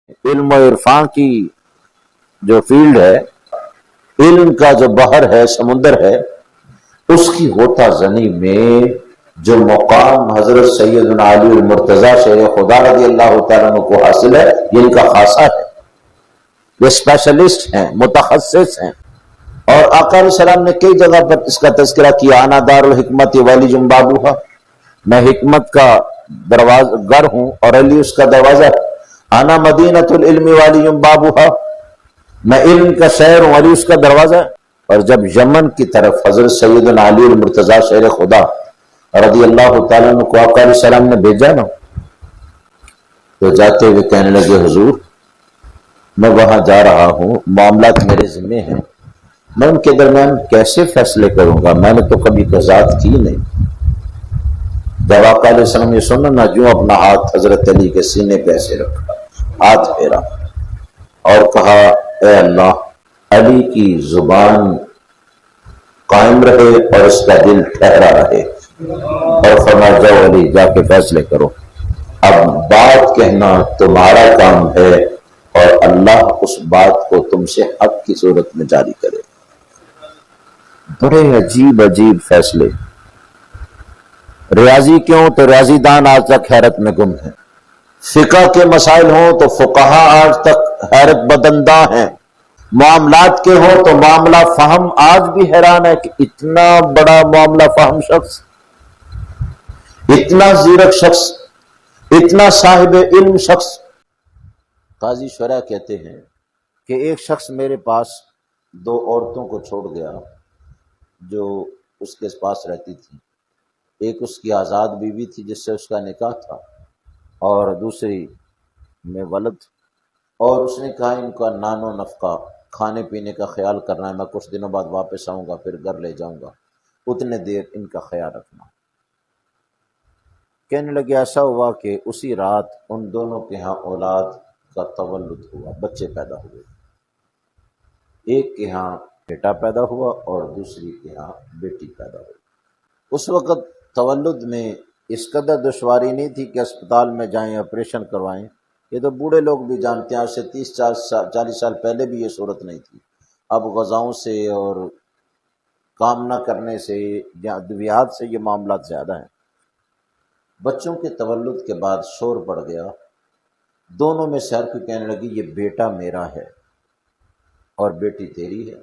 علم و عرفان کی جو فیلڈ ہے، علم کا جو بحر ہے، سمندر ہے، اس کی غوطہ زنی میں جو مقام حضرت سیدنا علی المرتضیٰ شیر خدا رضی اللہ تعالیٰ عنہ کو حاصل ہے، یہ ان کا خاصہ ہے، یہ اسپیشلسٹ ہیں، متخصص ہیں۔ اور آقا علیہ السلام نے کئی جگہ پر اس کا تذکرہ کیا، انا دار الحکمت ولی بابوہا، میں حکمت کا گھر ہوں اور علی اس کا دروازہ ہے، انا مدینۃ العلم ولی بابوہا، میں علم کا شہر ہوں، علی اس کا دروازہ ہے۔ اور جب یمن کی طرف حضرت سیدنا علی المرتضیٰ شیر خدا رضی اللہ تعالیٰ عنہ کو آقا علیہ السلام نے بھیجا نا، تو جاتے ہوئے کہنے لگے حضور میں وہاں جا رہا ہوں، معاملات میرے ذمہ ہیں، میں ان کے درمیان کیسے فیصلے کروں گا، میں نے تو کبھی قضات کی نہیں۔ جب آقا علیہ السلام یہ سنا نا، جو اپنا ہاتھ حضرت علی کے سینے پہ ایسے رکھا، ہاتھ پھیرا اور کہا اے اللہ، علی کی زبان قائم رہے اور اس کا دل ٹھہرا رہے، اور فرمایا جاؤ علی جا کے فیصلے کرو، اب بات کہنا تمہارا کام ہے اور اللہ اس بات کو تم سے حق کی صورت میں جاری کرے۔ بڑے عجیب عجیب فیصلے۔ ریاضی کیوں تو ریاضی دان آج تک حیرت میں گم ہیں، فقہ کے مسائل ہوں تو فقہا آج تک حیرت بدنداں ہیں، معاملات کے ہوں تو معاملہ فہم آج بھی حیران ہے کہ اتنا بڑا معاملہ فہم شخص، اتنا زیرک شخص، اتنا صاحب علم شخص۔ قاضی شرح کہتے ہیں کہ ایک شخص میرے پاس دو عورتوں کو چھوڑ گیا جو اس کے پاس رہتی تھی، ایک اس کی آزاد بیوی تھی جس سے اس کا نکاح تھا، اور دوسری میں ولد، اور اس نے کہا ان کا نان و نفقہ، کھانے پینے کا خیال کرنا ہے، میں کچھ دنوں بعد واپس آؤں گا پھر گھر لے جاؤں گا، اتنے دیر ان کا خیال رکھنا۔ کہنے لگے ایسا ہوا کہ اسی رات ان دونوں کے ہاں اولاد کا تولد ہوا، بچے پیدا ہوئے، ایک کے ہاں بیٹا پیدا ہوا اور دوسری کے ہاں بیٹی پیدا ہوئی۔ اس وقت تولد میں اس قدر دشواری نہیں تھی کہ اسپتال میں جائیں آپریشن کروائیں، یہ تو بوڑھے لوگ بھی جانتے ہیں، آج سے 30-40 سال پہلے بھی یہ صورت نہیں تھی۔ اب غذاؤں سے اور کام نہ کرنے سے یا ادویات سے یہ معاملات زیادہ ہیں۔ بچوں کے تولد کے بعد شور پڑ گیا، دونوں میں سے ہر کوئی کہنے لگی یہ بیٹا میرا ہے اور بیٹی تیری ہے۔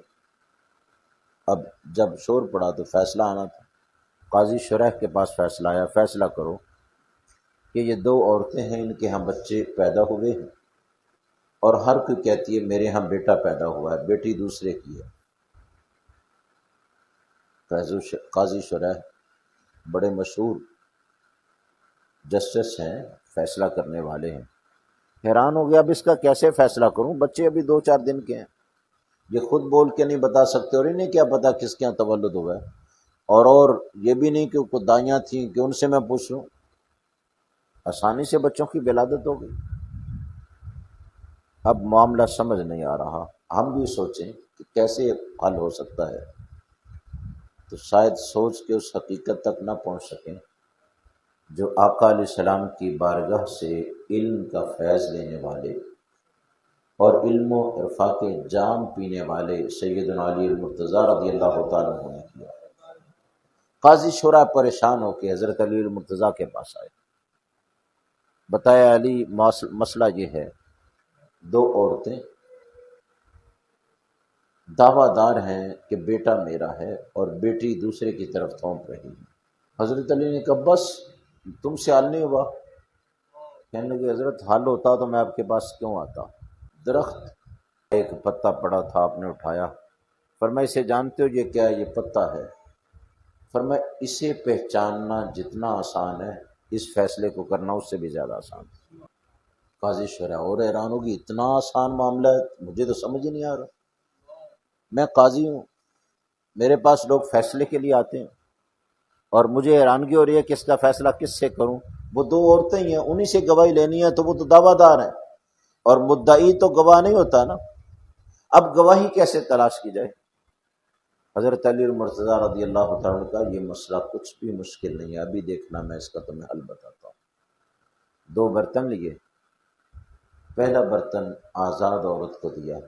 اب جب شور پڑا تو فیصلہ آنا تھا، قاضی شرح کے پاس فیصلہ آیا، فیصلہ کرو کہ یہ دو عورتیں ہیں، ان کے ہاں بچے پیدا ہوئے ہیں، اور ہر کوئی کہتی ہے میرے ہاں بیٹا پیدا ہوا ہے، بیٹی دوسرے کی ہے۔ قاضی شرح بڑے مشہور جسٹس ہیں، فیصلہ کرنے والے ہیں، حیران ہو گیا اب اس کا کیسے فیصلہ کروں، بچے ابھی 2-4 دن کے ہیں، یہ خود بول کے نہیں بتا سکتے، اور انہیں کیا پتا کس کے یہاں تولد ہوا ہے، اور یہ بھی نہیں کہ کوئی دائیاں تھیں کہ ان سے میں پوچھوں، آسانی سے بچوں کی ولادت ہو گئی۔ اب معاملہ سمجھ نہیں آ رہا، ہم بھی سوچیں کہ کیسے حل ہو سکتا ہے، تو شاید سوچ کے اس حقیقت تک نہ پہنچ سکیں جو آقا علیہ السلام کی بارگاہ سے علم کا فیض لینے والے اور علم و عرفا کے جام پینے والے سیدنا علی المرتضیٰ رضی اللہ تعالیٰ عنہ نے کیا۔ قاضی شرح پریشان ہو کے حضرت علی المرتضیٰ کے پاس آئے، بتایا علی مسئلہ یہ ہے، دو عورتیں دعویٰ دار ہیں کہ بیٹا میرا ہے اور بیٹی دوسرے کی طرف تھوپ رہی ہے۔ حضرت علی نے کہا بس تم سے حل نہیں ہوا؟ کہنے لگے حضرت حل ہوتا تو میں آپ کے پاس کیوں آتا؟ درخت ایک پتا پڑا تھا، آپ نے اٹھایا، فرمایا اسے جانتے ہو یہ کیا ہے؟ یہ پتا ہے۔ فرمایا اسے پہچاننا جتنا آسان ہے اس فیصلے کو کرنا اس سے بھی زیادہ آسان ہے۔ قاضی شرح اور حیران ہوگی، اتنا آسان معاملہ ہے، مجھے تو سمجھ ہی نہیں آ رہا، میں قاضی ہوں، میرے پاس لوگ فیصلے کے لیے آتے ہیں اور مجھے حیرانگی ہو رہی ہے کہ اس کا فیصلہ کس سے کروں، وہ دو عورتیں ہی ہیں، انہی سے گواہی لینی ہے تو وہ تو دعویٰ دار ہیں، اور مدعی تو گواہ نہیں ہوتا نا، اب گواہی کیسے تلاش کی جائے؟ حضرت علی المرتضیٰ رضی اللہ تعالیٰ عنہ کا یہ مسئلہ کچھ بھی مشکل نہیں ہے، ابھی دیکھنا میں اس کا تمہیں حل بتاتا ہوں۔ 2 برتن لیے، پہلا برتن آزاد عورت کو دیا،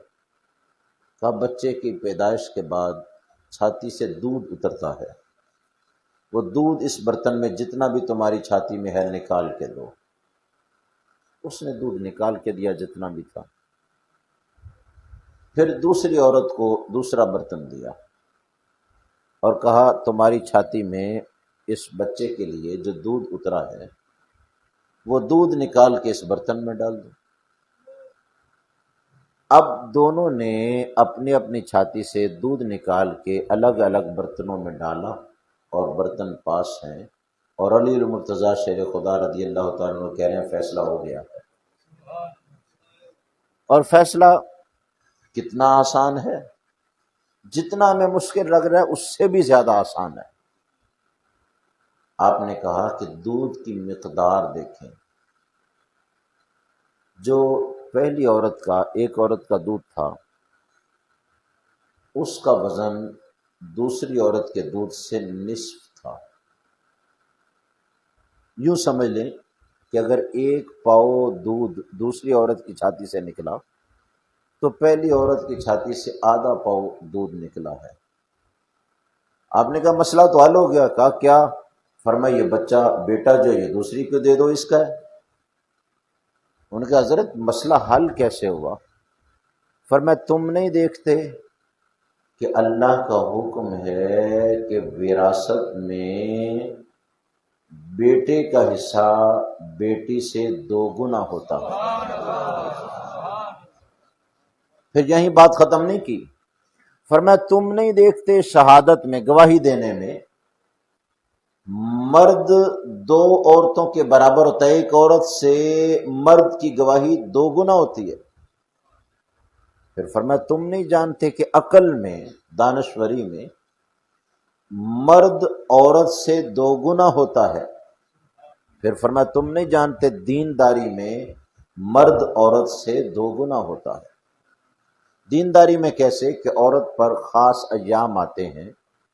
کہا بچے کی پیدائش کے بعد چھاتی سے دودھ اترتا ہے، وہ دودھ اس برتن میں جتنا بھی تمہاری چھاتی میں ہے نکال کے دو۔ اس نے دودھ نکال کے دیا جتنا بھی تھا۔ پھر دوسری عورت کو دوسرا برتن دیا اور کہا تمہاری چھاتی میں اس بچے کے لیے جو دودھ اترا ہے وہ دودھ نکال کے اس برتن میں ڈال دو۔ اب دونوں نے اپنی اپنی چھاتی سے دودھ نکال کے الگ الگ برتنوں میں ڈالا اور برتن پاس ہیں، اور علی المرتضیٰ شیر خدا رضی اللہ تعالیٰ عنہ کہہ رہے ہیں فیصلہ ہو گیا۔ اور فیصلہ کتنا آسان ہے، جتنا ہمیں مشکل لگ رہا ہے اس سے بھی زیادہ آسان ہے۔ آپ نے کہا کہ دودھ کی مقدار دیکھیں، جو پہلی عورت کا ایک عورت کا دودھ تھا اس کا وزن دوسری عورت کے دودھ سے نصف تھا۔ یوں سمجھ لیں کہ اگر ایک پاؤ دودھ دوسری عورت کی چھاتی سے نکلا تو پہلی عورت کی چھاتی سے آدھا پاؤ دودھ نکلا ہے۔ آپ نے کہا مسئلہ تو حل ہو گیا۔ کہا کیا؟ فرمایا یہ بچہ بیٹا جو یہ دوسری کو دے دو، اس کا ہے۔ ان کا حضرت مسئلہ حل کیسے ہوا؟ فرمایا تم نہیں دیکھتے کہ اللہ کا حکم ہے کہ وراثت میں بیٹے کا حصہ بیٹی سے 2 گنا ہوتا ہے۔ پھر یہی بات ختم نہیں کی، فرمایا تم نہیں دیکھتے شہادت میں گواہی دینے میں مرد 2 عورتوں کے برابر ہوتا ہے، ایک عورت سے مرد کی گواہی 2 گنا ہوتی ہے۔ پھر فرمایا تم نہیں جانتے کہ عقل میں دانشوری میں مرد عورت سے 2 گنا ہوتا ہے۔ پھر فرمایا تم نہیں جانتے دینداری میں مرد عورت سے 2 گنا ہوتا ہے۔ دینداری میں کیسے کہ عورت پر خاص ایام آتے ہیں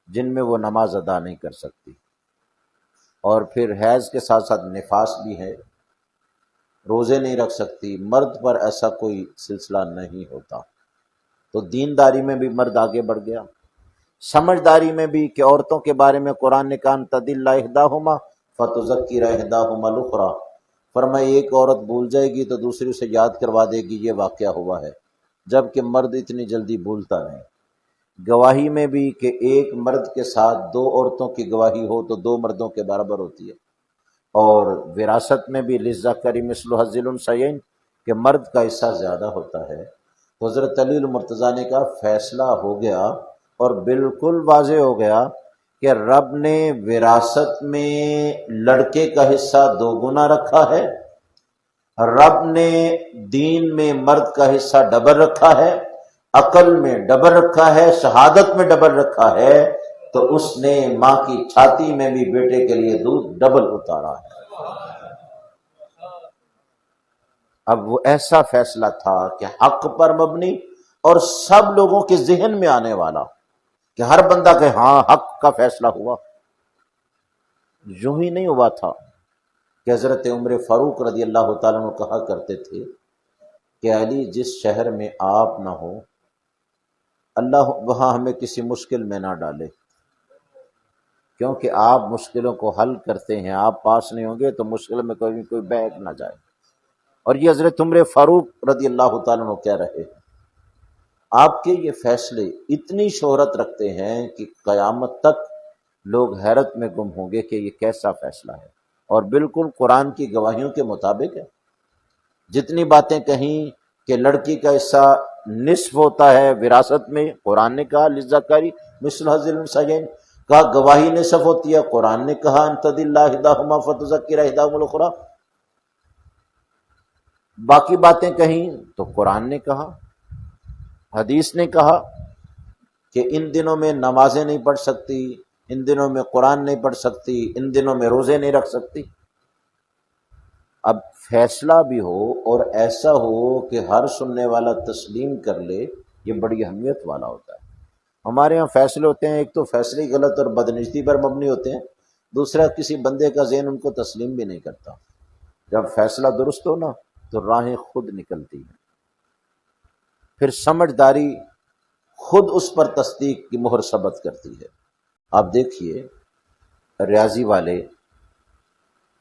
جن میں وہ نماز ادا نہیں کر سکتی، اور پھر حیض کے ساتھ ساتھ نفاس بھی ہے، روزے نہیں رکھ سکتی۔ مرد پر ایسا کوئی سلسلہ نہیں ہوتا، تو دینداری میں بھی مرد آگے بڑھ گیا۔ سمجھداری میں بھی کہ عورتوں کے بارے میں قرآن نے کہا تدل احداہما فتذکر احداہما الاخری، فرمایا ایک عورت بھول جائے گی تو دوسری اسے یاد کروا دے گی، یہ واقعہ ہوا ہے، جبکہ مرد اتنی جلدی بھولتا نہیں۔ گواہی میں بھی کہ ایک مرد کے ساتھ 2 عورتوں کی گواہی ہو تو 2 مردوں کے برابر ہوتی ہے، اور وراثت میں بھی للذکر مثل حظ الانثیین کہ مرد کا حصہ زیادہ ہوتا ہے۔ تو حضرت علی المرتضیٰ نے کہا فیصلہ ہو گیا اور بالکل واضح ہو گیا کہ رب نے وراثت میں لڑکے کا حصہ 2 گنا رکھا ہے، رب نے دین میں مرد کا حصہ ڈبل رکھا ہے، عقل میں ڈبل رکھا ہے، شہادت میں ڈبل رکھا ہے، تو اس نے ماں کی چھاتی میں بھی بیٹے کے لیے دودھ ڈبل اتارا ہے۔ اب وہ ایسا فیصلہ تھا کہ حق پر مبنی اور سب لوگوں کے ذہن میں آنے والا، کہ ہر بندہ کہ ہاں حق کا فیصلہ ہوا۔ یوں ہی نہیں ہوا تھا کہ حضرت عمر فاروق رضی اللہ تعالیٰ عنہ کہا کرتے تھے کہ علی جس شہر میں آپ نہ ہو اللہ وہاں ہمیں کسی مشکل میں نہ ڈالے، کیونکہ آپ مشکلوں کو حل کرتے ہیں، آپ پاس نہیں ہوں گے تو مشکل میں کوئی بہک نہ جائے۔ اور یہ حضرت عمر فاروق رضی اللہ تعالیٰ عنہ کہہ رہے ہیں۔ آپ کے یہ فیصلے اتنی شہرت رکھتے ہیں کہ قیامت تک لوگ حیرت میں گم ہوں گے کہ یہ کیسا فیصلہ ہے، اور بالکل قرآن کی گواہیوں کے مطابق ہے۔ جتنی باتیں کہیں کہ لڑکی کا حصہ نصف ہوتا ہے وراثت میں، قرآن نے کہا للذکر مثل حظ الانثیین، کہا گواہی نصف ہوتی ہے، قرآن نے کہا ان تدل احداہما فتذکر احداہما الاخری۔ باقی باتیں کہیں تو قرآن نے کہا، حدیث نے کہا کہ ان دنوں میں نمازیں نہیں پڑھ سکتی، ان دنوں میں قرآن نہیں پڑھ سکتی، ان دنوں میں روزے نہیں رکھ سکتی۔ اب فیصلہ بھی ہو اور ایسا ہو کہ ہر سننے والا تسلیم کر لے، یہ بڑی اہمیت والا ہوتا ہے۔ ہمارے ہاں فیصلے ہوتے ہیں، ایک تو فیصلے غلط اور بدنیتی پر مبنی ہوتے ہیں، دوسرا کسی بندے کا ذہن ان کو تسلیم بھی نہیں کرتا۔ جب فیصلہ درست ہو نا تو راہیں خود نکلتی ہیں، پھر سمجھداری خود اس پر تصدیق کی مہر ثبت کرتی ہے۔ آپ دیکھیے ریاضی والے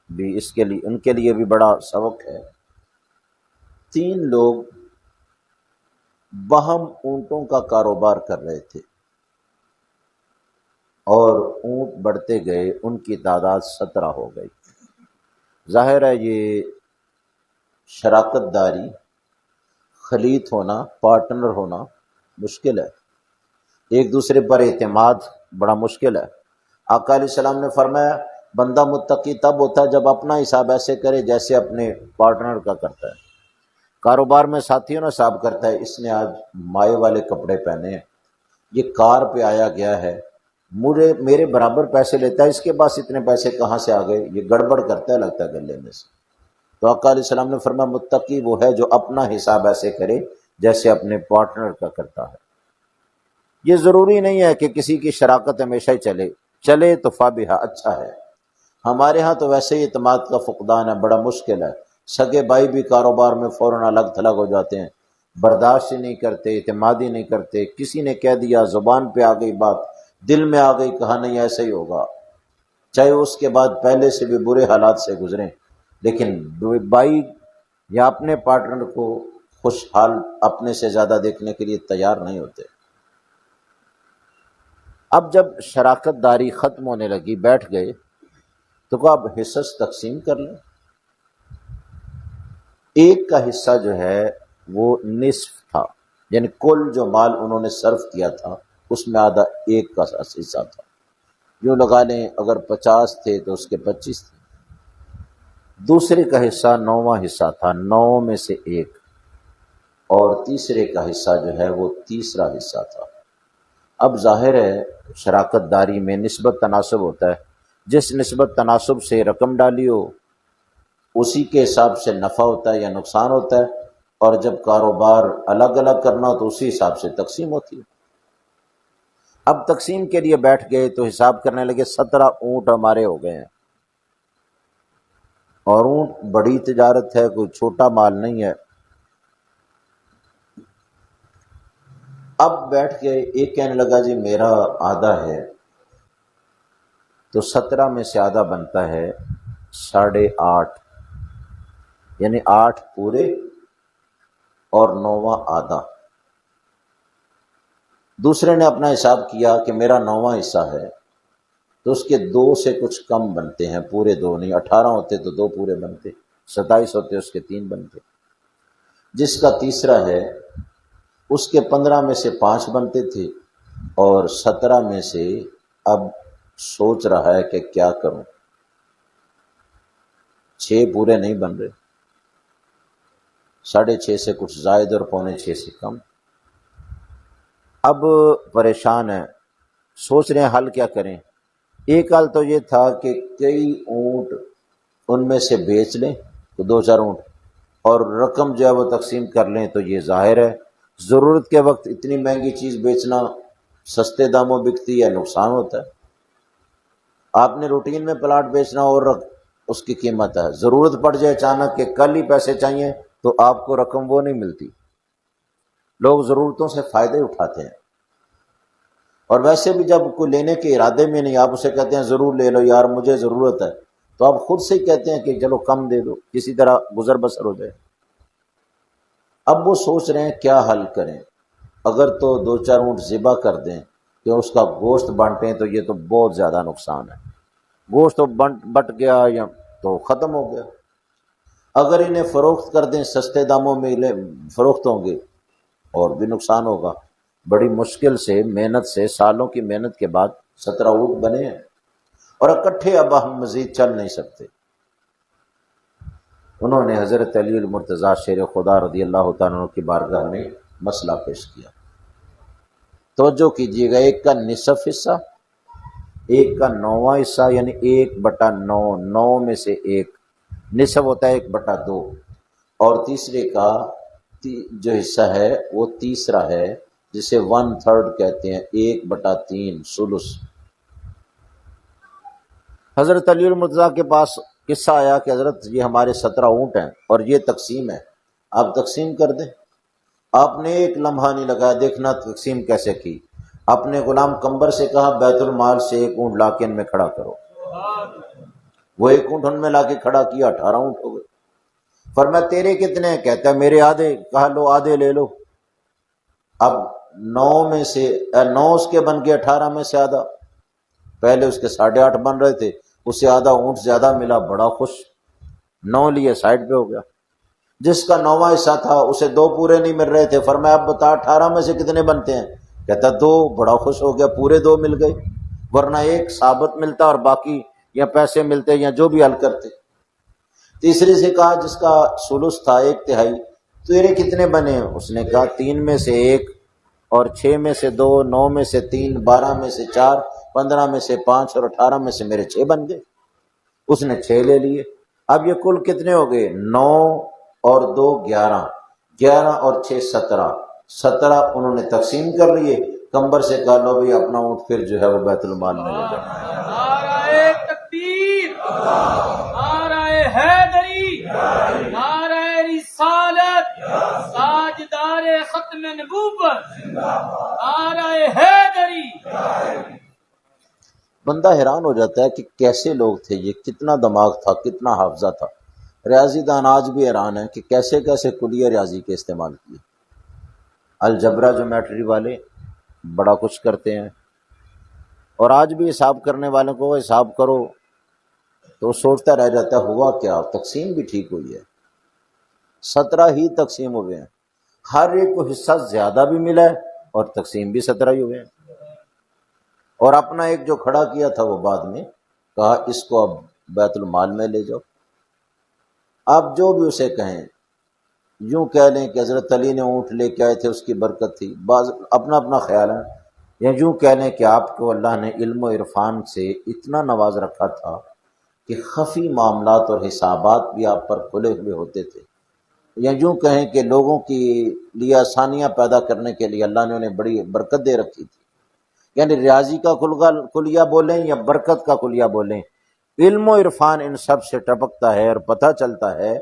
بھی اس کے لیے، ان کے لیے بھی بڑا سبق ہے۔ 3 لوگ باہم اونٹوں کا کاروبار کر رہے تھے اور اونٹ بڑھتے گئے، ان کی تعداد 17 ہو گئی۔ ظاہر ہے یہ شراکت داری، خلیط ہونا، پارٹنر ہونا مشکل ہے، ایک دوسرے پر اعتماد بڑا مشکل ہے۔ آقا علیہ السلام نے فرمایا بندہ متقی تب ہوتا ہے جب اپنا حساب ایسے کرے جیسے اپنے پارٹنر کا کرتا ہے۔ کاروبار میں ساتھیوں نے حساب کرتا ہے اس نے آج مائع والے کپڑے پہنے ہیں، یہ کار پہ آیا گیا ہے، میرے برابر پیسے لیتا ہے، اس کے پاس اتنے پیسے کہاں سے آ گئے، یہ گڑبڑ کرتا ہے لگتا ہے گلے میں سے۔ تو آقا علیہ السلام نے فرمایا متقی وہ ہے جو اپنا حساب ایسے کرے جیسے اپنے پارٹنر کا کرتا ہے۔ یہ ضروری نہیں ہے کہ کسی کی شراکت ہمیشہ ہی چلے تو فابہا، اچھا ہے۔ ہمارے ہاں تو ویسے ہی اعتماد کا فقدان ہے، بڑا مشکل ہے۔ سگے بھائی بھی کاروبار میں فوراً الگ تھلگ ہو جاتے ہیں، برداشت نہیں کرتے، اعتماد ہی نہیں کرتے۔ کسی نے کہہ دیا، زبان پہ آ گئی بات، دل میں آ گئی، کہا نہیں ایسا ہی ہوگا، چاہے اس کے بعد پہلے سے بھی برے حالات سے گزریں، لیکن بھائی یا اپنے پارٹنر کو خوشحال اپنے سے زیادہ دیکھنے کے لیے تیار نہیں ہوتے۔ اب جب شراکت داری ختم ہونے لگی، بیٹھ گئے تو کہا اب حصص تقسیم کر لیں۔ ایک کا حصہ جو ہے وہ نصف تھا، یعنی کل جو مال انہوں نے صرف کیا تھا اس میں آدھا ایک کا حصہ تھا۔ یوں لگا لیں اگر 50 تھے تو اس کے 25 تھے۔ دوسرے کا حصہ 9واں حصہ تھا، 9 میں سے 1، اور تیسرے کا حصہ جو ہے وہ تیسرا حصہ تھا۔ اب ظاہر ہے شراکت داری میں نسبت تناسب ہوتا ہے، جس نسبت تناسب سے رقم ڈالی ہو اسی کے حساب سے نفع ہوتا ہے یا نقصان ہوتا ہے، اور جب کاروبار الگ الگ کرنا ہو تو اسی حساب سے تقسیم ہوتی ہے۔ اب تقسیم کے لیے بیٹھ گئے تو حساب کرنے لگے 17 اونٹ ہمارے ہو گئے ہیں، اور اونٹ بڑی تجارت ہے، کوئی چھوٹا مال نہیں ہے۔ اب بیٹھ کے ایک کہنے لگا جی میرا آدھا ہے، تو 17 میں سے آدھا بنتا ہے 8.5، یعنی 8 پورے اور 9واں آدھا۔ دوسرے نے اپنا حساب کیا کہ میرا 9واں حصہ ہے تو اس کے 2 سے کچھ کم بنتے ہیں، پورے 2 نہیں، 18 ہوتے تو 2 پورے بنتے، 27 ہوتے اس کے 3 بنتے۔ جس کا تیسرا ہے اس کے 15 میں سے 5 بنتے تھے، اور 17 میں سے اب سوچ رہا ہے کہ کیا کروں، 6 پورے نہیں بن رہے، 6.5 سے کچھ زائد اور 6.25 سے کم۔ اب پریشان ہے، سوچ رہے ہیں حل کیا کریں۔ ایک حل تو یہ تھا کہ کئی اونٹ ان میں سے بیچ لیں، تو 2-4 اونٹ، اور رقم جو ہے وہ تقسیم کر لیں۔ تو یہ ظاہر ہے ضرورت کے وقت اتنی مہنگی چیز بیچنا، سستے داموں بکتی ہے، نقصان ہوتا ہے۔ آپ نے روٹین میں پلاٹ بیچنا اور اس کی قیمت ہے، ضرورت پڑ جائے اچانک کہ کل ہی پیسے چاہیے تو آپ کو رقم وہ نہیں ملتی۔ لوگ ضرورتوں سے فائدے اٹھاتے ہیں، اور ویسے بھی جب کوئی لینے کے ارادے میں نہیں، آپ اسے کہتے ہیں ضرور لے لو یار مجھے ضرورت ہے، تو آپ خود سے ہی کہتے ہیں کہ چلو کم دے دو، کسی طرح گزر بسر ہو جائے۔ اب وہ سوچ رہے ہیں کیا حل کریں، اگر تو 2-4 اونٹ ذبح کر دیں کہ اس کا گوشت بانٹیں تو یہ تو بہت زیادہ نقصان ہے، گوشت تو بٹ گیا یا تو ختم ہو گیا۔ اگر انہیں فروخت کر دیں سستے داموں میں فروخت ہوں گے اور بھی نقصان ہوگا۔ بڑی مشکل سے، محنت سے، سالوں کی محنت کے بعد 17 اونٹ بنے ہیں، اور اکٹھے اب ہم مزید چل نہیں سکتے۔ انہوں نے حضرت علی المرتضیٰ شیر خدا رضی اللہ تعالیٰ عنہ کی بارگاہ میں مسئلہ پیش کیا۔ توجہ کیجیے گا، ایک کا نصف حصہ، ایک کا 9واں حصہ، یعنی 1/9، 9 میں سے 1، نصف ہوتا ہے 1/2، اور تیسرے کا جو حصہ ہے وہ تیسرا ہے جسے 1/3 کہتے ہیں، 1/3 ثلث۔ حضرت علی المرتضیٰ کے پاس قصہ آیا کہ حضرت یہ ہمارے 17 اونٹ ہیں اور یہ تقسیم ہے، آپ تقسیم کر دیں۔ آپ نے ایک لمحہ نہیں لگایا دیکھنا تقسیم کیسے کی۔ اپنے غلام قمبر سے کہا بیت المال سے ایک اونٹ لا کے ان میں کھڑا کرو۔ وہ ایک اونٹ ان میں لا کے کھڑا کیا، 18 اونٹ ہو گئے۔ فرمایا تیرے کتنے ہیں؟ کہتا ہے میرے آدھے۔ کہا لو آدھے لے لو۔ اب 9 اس کے بن کے 18 میں سے آدھا، پہلے اس کے 8.5 بن رہے تھے، اسے آدھا اونٹ زیادہ ملا، بڑا خوش، 9 لیے سائڈ پہ ہو گیا۔ جس کا 9واں حصہ تھا اسے 2 پورے نہیں مل رہے تھے، فرمایا اب بتا 18 میں سے کتنے بنتے ہیں؟ کہتا 2۔ بڑا خوش ہو گیا، پورے 2 مل گئے، ورنہ ایک ثابت ملتا اور باقی یا پیسے ملتے یا جو بھی حل کرتے۔ تیسرے سے کہا جس کا ثلث تھا 1/3، تیرے کتنے بنے؟ اس نے کہا 3 میں سے 1 اور 6 میں سے 2، 9 میں سے 3، 12 میں سے 4، 15 میں سے 5 اور 18 میں سے میرے 6 بن گئے۔ اس نے 6 لے لیے۔ اب یہ کل کتنے ہو گئے؟ 9 اور 2 11، 11 اور 6 17 انہوں نے تقسیم کر لیے۔ قمبر سے کہا لو بھی اپنا اونٹ پھر جو ہے وہ بیت المال میں لے جاؤ۔ نعرہ تکبیر، نعرہ حیدری، نعرہ رسالت، تاجدار ختم نبوت، نعرہ حیدری۔ بندہ حیران ہو جاتا ہے کہ کیسے لوگ تھے یہ، کتنا دماغ تھا، کتنا حافظہ تھا۔ ریاضی دان آج بھی حیران ہیں کہ کیسے کیسے کلیہ ریاضی کے استعمال کیے۔ الجبرا جیومیٹری والے بڑا کچھ کرتے ہیں، اور آج بھی حساب کرنے والوں کو حساب کرو تو وہ سوچتا رہ جاتا ہے ہوا کیا، تقسیم بھی ٹھیک ہوئی ہے، 17 ہی تقسیم ہوئے ہیں، ہر ایک کو حصہ زیادہ بھی ملا ہے اور تقسیم بھی 17 ہی ہوئے ہیں۔ اور اپنا ایک جو کھڑا کیا تھا وہ بعد میں کہا اس کو اب بیت المال میں لے جاؤ۔ آپ جو بھی اسے کہیں، یوں کہہ لیں کہ حضرت علی نے اونٹ لے کے آئے تھے اس کی برکت تھی، بعض اپنا اپنا خیال ہے، یا یوں کہہ لیں کہ آپ کو اللہ نے علم و عرفان سے اتنا نواز رکھا تھا کہ خفی معاملات اور حسابات بھی آپ پر کھلے ہوئے ہوتے تھے، یا یوں کہیں کہ لوگوں کی لیے آسانیاں پیدا کرنے کے لیے اللہ نے انہیں بڑی برکت دے رکھی تھی۔ یعنی ریاضی کا کلیہ بولیں یا برکت کا کلیہ بولیں، علم و عرفان ان سب سے ٹپکتا ہے، اور پتہ چلتا ہے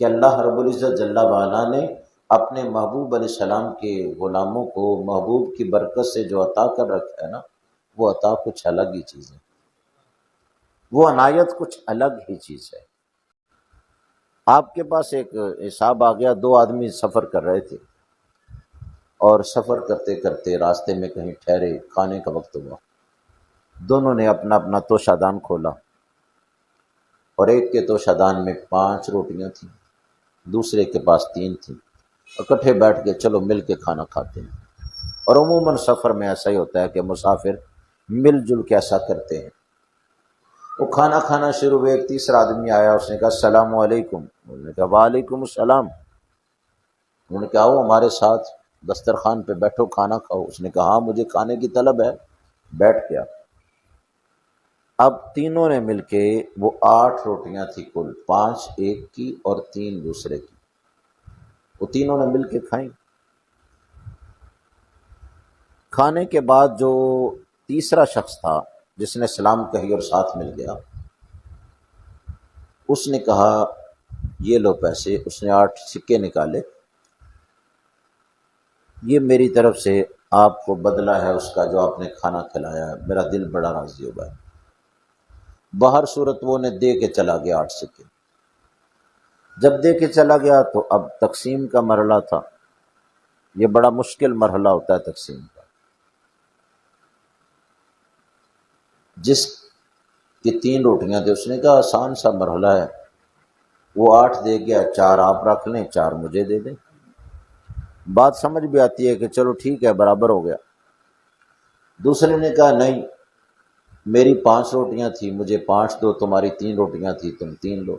کہ اللہ رب العزت جل وعلا نے اپنے محبوب علیہ السلام کے غلاموں کو محبوب کی برکت سے جو عطا کر رکھا ہے نا، وہ عطا کچھ الگ ہی چیز ہے، وہ عنایت کچھ الگ ہی چیز ہے۔ آپ کے پاس ایک حساب آ گیا، 2 آدمی سفر کر رہے تھے، اور سفر کرتے کرتے راستے میں کہیں ٹھہرے، کھانے کا وقت ہوا، دونوں نے اپنا اپنا توشہ دان کھولا، اور ایک کے توشہ دان میں 5 روٹیاں تھیں، دوسرے کے پاس 3 تھیں، اکٹھے بیٹھ کے چلو مل کے کھانا کھاتے ہیں۔ اور عموماً سفر میں ایسا ہی ہوتا ہے کہ مسافر مل جل کے ایسا کرتے ہیں۔ وہ کھانا کھانا شروع ہوئے، ایک تیسرا آدمی آیا، اس نے کہا السلام علیکم، انہوں نے کہا وعلیکم السلام، انہوں نے کہا آؤ ہمارے ساتھ دسترخوان پہ بیٹھو کھانا کھاؤ۔ اس نے کہا ہاں مجھے کھانے کی طلب ہے، بیٹھ گیا۔ اب تینوں نے مل کے، وہ 8 روٹیاں تھی کل، 5 ایک کی اور 3 دوسرے کی، وہ تینوں نے مل کے کھائیں۔ کھانے کے بعد جو تیسرا شخص تھا جس نے سلام کہی اور ساتھ مل گیا، اس نے کہا یہ لو پیسے، اس نے 8 سکے نکالے، یہ میری طرف سے آپ کو بدلہ ہے اس کا جو آپ نے کھانا کھلایا ہے، میرا دل بڑا راضی ہوا ہے۔ باہر صورت وہ نے دے کے چلا گیا 8 سکے۔ جب دے کے چلا گیا تو اب تقسیم کا مرحلہ تھا، یہ بڑا مشکل مرحلہ ہوتا ہے تقسیم کا۔ جس کی 3 روٹیاں تھے اس نے کہا آسان سا مرحلہ ہے، وہ 8 دے گیا، 4 آپ رکھ لیں، 4 مجھے دے دیں۔ بات سمجھ بھی آتی ہے کہ چلو ٹھیک ہے برابر ہو گیا۔ دوسرے نے کہا نہیں، میری 5 روٹیاں تھیں، مجھے 5 دو، تمہاری 3 روٹیاں تھیں، تم 3 لو۔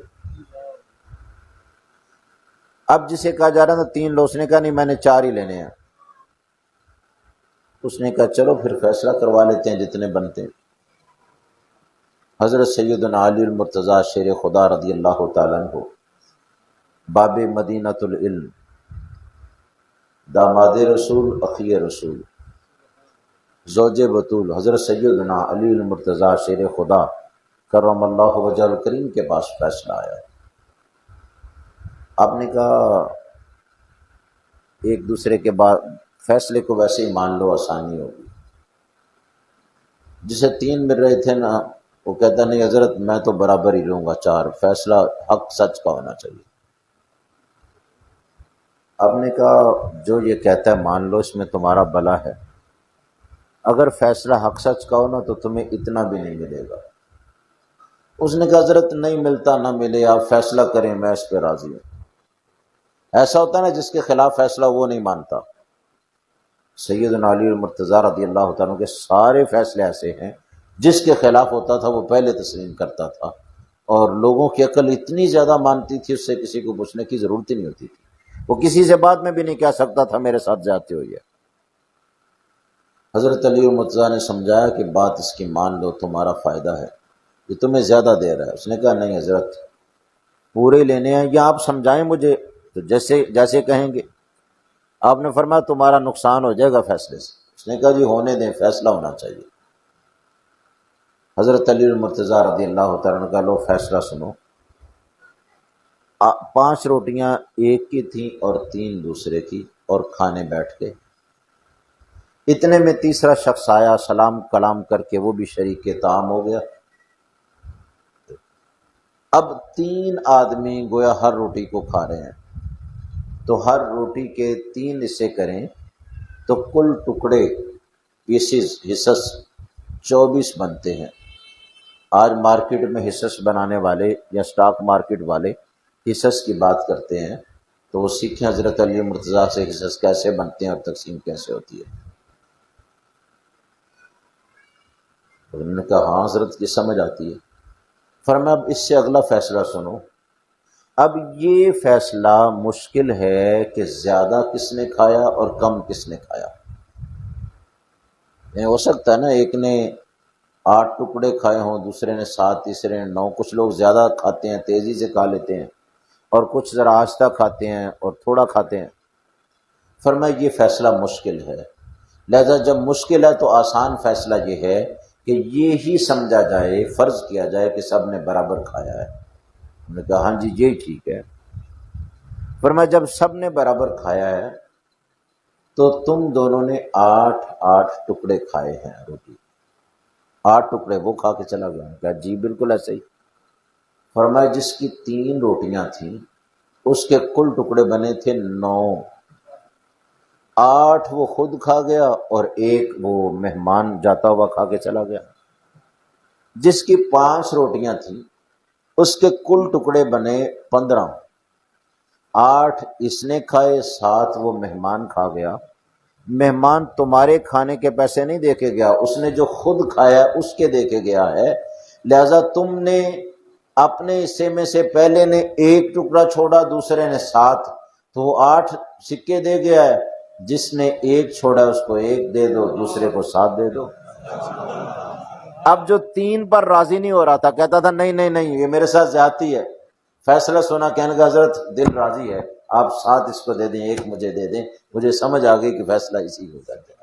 اب جسے کہا جا رہا تھا 3 لو، اس نے کہا نہیں میں نے 4 ہی لینے ہیں۔ اس نے کہا چلو پھر فیصلہ کروا لیتے ہیں جتنے بنتے ہیں۔ حضرت سیدنا علی المرتضیٰ شیر خدا رضی اللہ تعالیٰ عنہ، باب مدینۃ العلم، داماد رسول، اخی رسول، زوج بطول، حضرت سیدنا علی المرتضیٰ شیر خدا کرم اللہ وجہ الکریم کے پاس فیصلہ آیا۔ آپ نے کہا ایک دوسرے کے بعد فیصلے کو ویسے ہی مان لو، آسانی ہوگی۔ جسے 3 مل رہے تھے نا، وہ کہتا نہیں حضرت میں تو برابر ہی لوں گا 4، فیصلہ حق سچ کا ہونا چاہیے۔ آپ نے کہا جو یہ کہتا ہے مان لو، اس میں تمہارا بھلا ہے، اگر فیصلہ حق سچ کا ہو نا تو تمہیں اتنا بھی نہیں ملے گا۔ اس نے کہا حضرت نہیں ملتا نہ ملے، آپ فیصلہ کریں، میں اس پہ راضی ہوں۔ ایسا ہوتا ہے نا جس کے خلاف فیصلہ وہ نہیں مانتا۔ سیدنا علی المرتضیٰ رضی اللہ تعالیٰ کے سارے فیصلے ایسے ہیں، جس کے خلاف ہوتا تھا وہ پہلے تسلیم کرتا تھا، اور لوگوں کی عقل اتنی زیادہ مانتی تھی اس سے کسی کو پوچھنے کی ضرورت ہی نہیں ہوتی تھی۔ وہ کسی سے بعد میں بھی نہیں کہہ سکتا تھا میرے ساتھ زیادتی ہوئی ہے۔ حضرت علی المرتضیٰ نے سمجھایا کہ بات اس کی مان لو، تمہارا فائدہ ہے، یہ تمہیں زیادہ دے رہا ہے۔ اس نے کہا نہیں حضرت پورے لینے ہیں، یا آپ سمجھائیں مجھے تو جیسے کہیں گے۔ آپ نے فرمایا تمہارا نقصان ہو جائے گا فیصلے سے۔ اس نے کہا جی ہونے دیں، فیصلہ ہونا چاہیے۔ حضرت علی المرتضیٰ رضی اللہ تعالیٰ عنہ کا لو فیصلہ سنو۔ 5 روٹیاں ایک کی تھیں اور 3 دوسرے کی، اور کھانے بیٹھ کے۔ اتنے میں تیسرا شخص آیا، سلام کلام کر کے وہ بھی شریک طعام ہو گیا۔ اب 3 آدمی گویا ہر روٹی کو کھا رہے ہیں، تو ہر روٹی کے 3 حصے کریں تو کل ٹکڑے پیسز حصص 24 بنتے ہیں۔ آج مارکیٹ میں حصص بنانے والے یا سٹاک مارکیٹ والے حصص کی بات کرتے ہیں، تو وہ سیکھیں حضرت علی مرتضیٰ سے حصص کیسے بنتے ہیں اور تقسیم کیسے ہوتی ہے۔ انہوں نے کہا ہاں حضرت کی سمجھ آتی ہے۔ فرمایا اب اس سے اگلا فیصلہ سنو۔ اب یہ فیصلہ مشکل ہے کہ زیادہ کس نے کھایا اور کم کس نے کھایا۔ ہو سکتا ہے نا ایک نے 8 ٹکڑے کھائے ہوں، دوسرے نے 7، تیسرے نے 9۔ کچھ لوگ زیادہ کھاتے ہیں، تیزی سے کھا لیتے ہیں، اور کچھ ذرا آہستہ کھاتے ہیں اور تھوڑا کھاتے ہیں۔ فرمایا یہ فیصلہ مشکل ہے، لہذا جب مشکل ہے تو آسان فیصلہ یہ ہے کہ یہ ہی سمجھا جائے، فرض کیا جائے کہ سب نے برابر کھایا ہے۔ انہوں نے کہا ہاں جی یہی ٹھیک ہے۔ فرمایا جب سب نے برابر کھایا ہے تو تم دونوں نے 8 ٹکڑے کھائے ہیں روٹی، 8 ٹکڑے وہ کھا کے چلا گیا۔ کہا جی بالکل ایسے ہی۔ فرمایا جس کی 3 روٹیاں تھیں اس کے کل ٹکڑے بنے تھے 9، 8 وہ خود کھا گیا اور 1 وہ مہمان جاتا ہوا کھا کے چلا گیا۔ جس کی 5 روٹیاں تھیں اس کے کل ٹکڑے بنے 15، 8 اس نے کھائے، 7 وہ مہمان کھا گیا۔ مہمان تمہارے کھانے کے پیسے نہیں دے کے گیا، اس نے جو خود کھایا اس کے دے کے گیا ہے، لہذا تم نے اپنے حصے میں سے پہلے نے 1 ٹکڑا چھوڑا، دوسرے نے 7، تو وہ 8 سکے دے گیا ہے۔ جس نے 1 چھوڑا اس کو 1 دے دو، دوسرے کو 7 دے دو۔ اب جو 3 پر راضی نہیں ہو رہا تھا، کہتا تھا نہیں یہ میرے ساتھ زیادتی ہے، فیصلہ سنا، کہنے کا حضرت دل راضی ہے، آپ 7 اس کو دے دیں، 1 مجھے دے دیں، مجھے سمجھ آ گئی کہ فیصلہ اسی کو کرتے ہیں۔